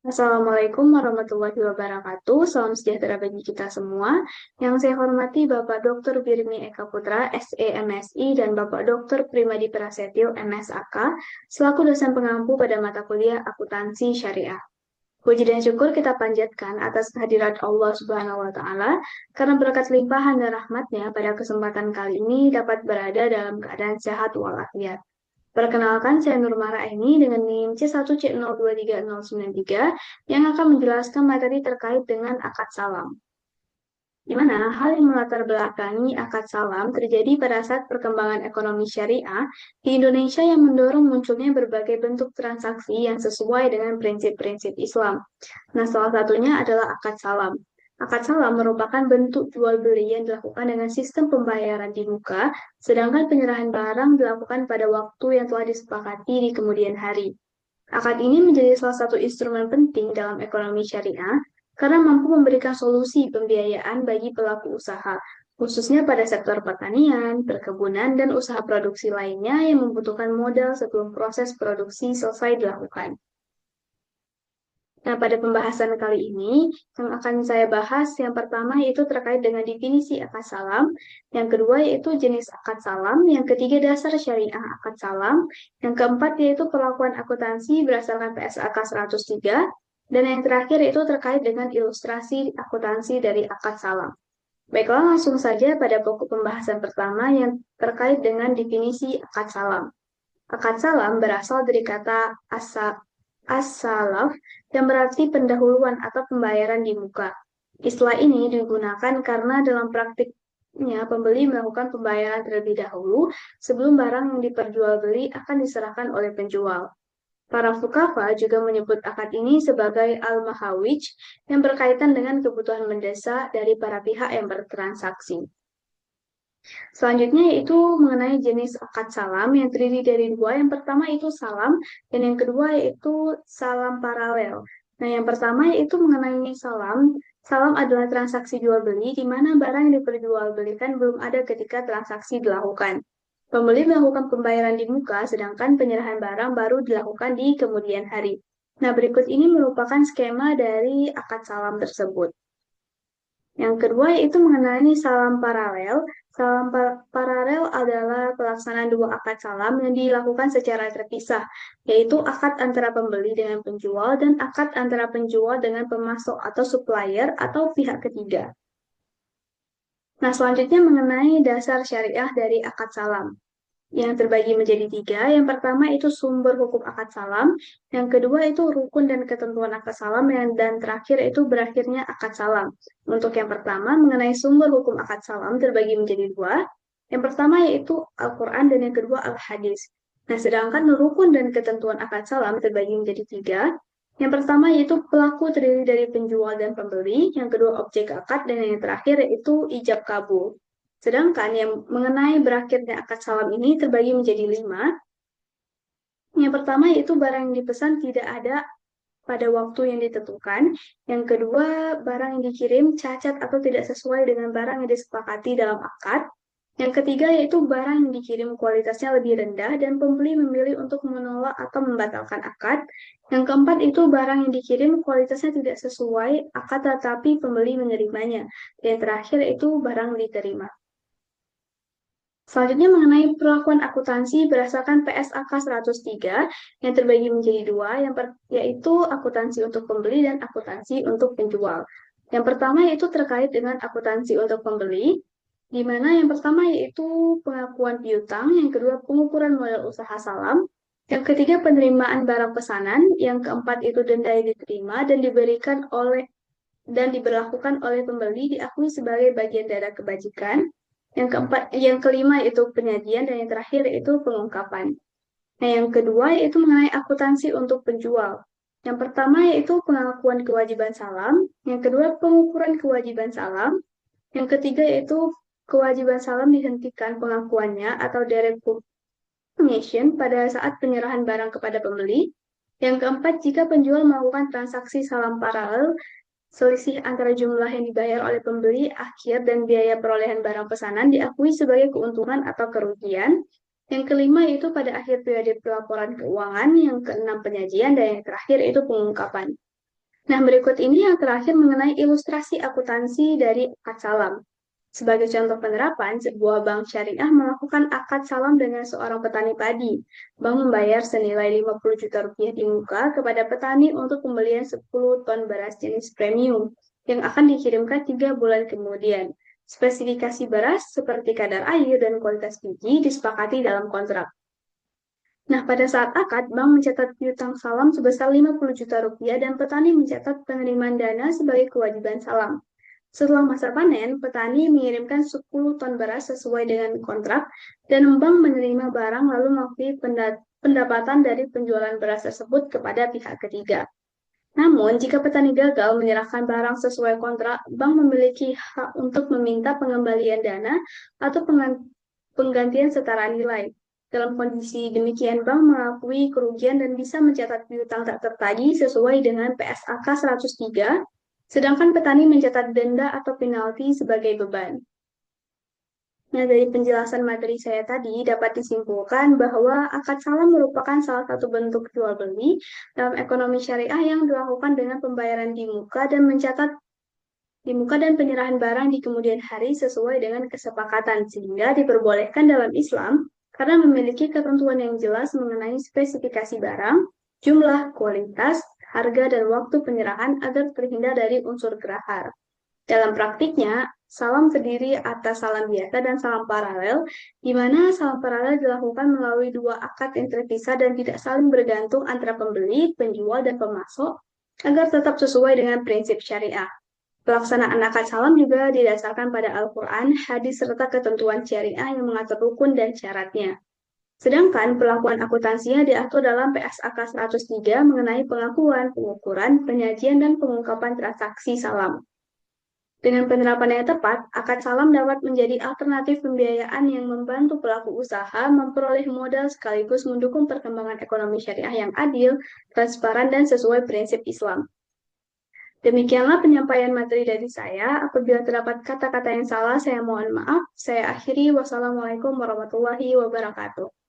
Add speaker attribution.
Speaker 1: Assalamualaikum warahmatullahi wabarakatuh. Salam sejahtera bagi kita semua. Yang saya hormati Bapak Dr. Birmi Eka Putra, SE MSI, dan Bapak Dr. Primadi Prasetyo, MSAK, selaku dosen pengampu pada mata kuliah Akuntansi Syariah. Puji dan syukur kita panjatkan atas kehadirat Allah Subhanahu wa Ta'ala, karena berkat limpahan dan rahmatnya pada kesempatan kali ini dapat berada dalam keadaan sehat walafiat. Perkenalkan, saya Nurmara Aini dengan NIM C1C023093 yang akan menjelaskan materi terkait dengan akad salam. Di mana hal yang melatar belakangi akad salam terjadi pada saat perkembangan ekonomi syariah di Indonesia yang mendorong munculnya berbagai bentuk transaksi yang sesuai dengan prinsip-prinsip Islam. Nah, salah satunya adalah akad salam. Akad salam merupakan bentuk jual beli yang dilakukan dengan sistem pembayaran di muka, sedangkan penyerahan barang dilakukan pada waktu yang telah disepakati di kemudian hari. Akad ini menjadi salah satu instrumen penting dalam ekonomi syariah karena mampu memberikan solusi pembiayaan bagi pelaku usaha, khususnya pada sektor pertanian, perkebunan, dan usaha produksi lainnya yang membutuhkan modal sebelum proses produksi selesai dilakukan. Nah, pada pembahasan kali ini, yang akan saya bahas yang pertama yaitu terkait dengan definisi akad salam, yang kedua yaitu jenis akad salam, yang ketiga dasar syariah akad salam, yang keempat yaitu perlakuan akuntansi berdasarkan PSAK 103, dan yang terakhir yaitu terkait dengan ilustrasi akuntansi dari akad salam. Baiklah, langsung saja pada pokok pembahasan pertama yang terkait dengan definisi akad salam. Akad salam berasal dari kata as-salaf yang berarti pendahuluan atau pembayaran di muka. Istilah ini digunakan karena dalam praktiknya pembeli melakukan pembayaran terlebih dahulu sebelum barang yang diperjualbeli akan diserahkan oleh penjual. Para fuqaha juga menyebut akad ini sebagai al-mahawij yang berkaitan dengan kebutuhan mendesak dari para pihak yang bertransaksi. Selanjutnya yaitu mengenai jenis akad salam yang terdiri dari dua. Yang pertama itu salam dan yang kedua yaitu salam paralel. Nah, yang pertama yaitu mengenai salam. Salam adalah transaksi jual beli di mana barang yang diperjualbelikan belum ada ketika transaksi dilakukan. Pembeli melakukan pembayaran di muka, sedangkan penyerahan barang baru dilakukan di kemudian hari. Nah, berikut ini merupakan skema dari akad salam tersebut. Yang kedua yaitu mengenai salam paralel. Salam paralel adalah pelaksanaan dua akad salam yang dilakukan secara terpisah, yaitu akad antara pembeli dengan penjual dan akad antara penjual dengan pemasok atau supplier atau pihak ketiga. Nah, selanjutnya mengenai dasar syariah dari akad salam yang terbagi menjadi tiga. Yang pertama itu sumber hukum akad salam, yang kedua itu rukun dan ketentuan akad salam, dan terakhir itu berakhirnya akad salam. Untuk yang pertama mengenai sumber hukum akad salam terbagi menjadi dua. Yang pertama yaitu Al-Quran dan yang kedua Al-Hadis. Nah, sedangkan rukun dan ketentuan akad salam terbagi menjadi tiga. Yang pertama yaitu pelaku terdiri dari penjual dan pembeli, yang kedua objek akad, dan yang terakhir yaitu ijab kabul. Sedangkan yang mengenai berakhirnya akad salam ini terbagi menjadi lima. Yang pertama yaitu barang yang dipesan tidak ada pada waktu yang ditentukan. Yang kedua, barang yang dikirim cacat atau tidak sesuai dengan barang yang disepakati dalam akad. Yang ketiga yaitu barang yang dikirim kualitasnya lebih rendah dan pembeli memilih untuk menolak atau membatalkan akad. Yang keempat itu barang yang dikirim kualitasnya tidak sesuai akad tetapi pembeli menerimanya. Dan yang terakhir itu barang diterima. Selanjutnya mengenai perlakuan akuntansi berdasarkan PSAK 103 yang terbagi menjadi dua, yaitu akuntansi untuk pembeli dan akuntansi untuk penjual. Yang pertama yaitu terkait dengan akuntansi untuk pembeli, di mana yang pertama yaitu pengakuan piutang, yang kedua pengukuran modal usaha salam, yang ketiga penerimaan barang pesanan, yang keempat itu denda yang diterima dan diberikan oleh dan diberlakukan oleh pembeli diakui sebagai bagian dari kebajikan. Yang kelima itu penyajian dan yang terakhir itu pengungkapan. Nah, yang kedua yaitu mengenai akuntansi untuk penjual. Yang pertama yaitu pengakuan kewajiban salam, yang kedua pengukuran kewajiban salam, yang ketiga yaitu kewajiban salam dihentikan pengakuannya atau derecognition pada saat penyerahan barang kepada pembeli. Yang keempat, jika penjual melakukan transaksi salam paralel, selisih antara jumlah yang dibayar oleh pembeli akhir dan biaya perolehan barang pesanan diakui sebagai keuntungan atau kerugian. Yang kelima itu pada akhir periode pelaporan keuangan, yang keenam penyajian, dan yang terakhir itu pengungkapan. Nah, berikut ini yang terakhir mengenai ilustrasi akuntansi dari akad salam. Sebagai contoh penerapan, sebuah bank syariah melakukan akad salam dengan seorang petani padi. Bank membayar senilai 50 juta rupiah di muka kepada petani untuk pembelian 10 ton beras jenis premium yang akan dikirimkan 3 bulan kemudian. Spesifikasi beras seperti kadar air dan kualitas biji disepakati dalam kontrak. Nah, pada saat akad, bank mencatat piutang salam sebesar 50 juta rupiah dan petani mencatat penerimaan dana sebagai kewajiban salam. Setelah masa panen, petani mengirimkan 10 ton beras sesuai dengan kontrak dan bank menerima barang lalu mengakui pendapatan dari penjualan beras tersebut kepada pihak ketiga. Namun, jika petani gagal menyerahkan barang sesuai kontrak, bank memiliki hak untuk meminta pengembalian dana atau penggantian setara nilai. Dalam kondisi demikian, bank mengakui kerugian dan bisa mencatat piutang tak tertagih sesuai dengan PSAK 103, sedangkan petani mencatat denda atau penalti sebagai beban. Nah, dari penjelasan materi saya tadi dapat disimpulkan bahwa akad salam merupakan salah satu bentuk jual beli dalam ekonomi syariah yang dilakukan dengan pembayaran di muka dan penyerahan barang di kemudian hari sesuai dengan kesepakatan sehingga diperbolehkan dalam Islam karena memiliki ketentuan yang jelas mengenai spesifikasi barang, jumlah, kualitas, harga, dan waktu penyerahan agar terhindar dari unsur gerahar. Dalam praktiknya, salam terdiri atas salam biasa dan salam paralel, di mana salam paralel dilakukan melalui dua akad yang terpisah dan tidak saling bergantung antara pembeli, penjual, dan pemasok, agar tetap sesuai dengan prinsip syariah. Pelaksanaan akad salam juga didasarkan pada Al-Quran, hadis, serta ketentuan syariah yang mengatur rukun dan syaratnya. Sedangkan pelakuan akuntansinya diatur dalam PSAK 103 mengenai pengakuan, pengukuran, penyajian, dan pengungkapan transaksi salam. Dengan penerapan yang tepat, akad salam dapat menjadi alternatif pembiayaan yang membantu pelaku usaha memperoleh modal sekaligus mendukung perkembangan ekonomi syariah yang adil, transparan, dan sesuai prinsip Islam. Demikianlah penyampaian materi dari saya. Apabila terdapat kata-kata yang salah, saya mohon maaf. Saya akhiri. Wassalamualaikum warahmatullahi wabarakatuh.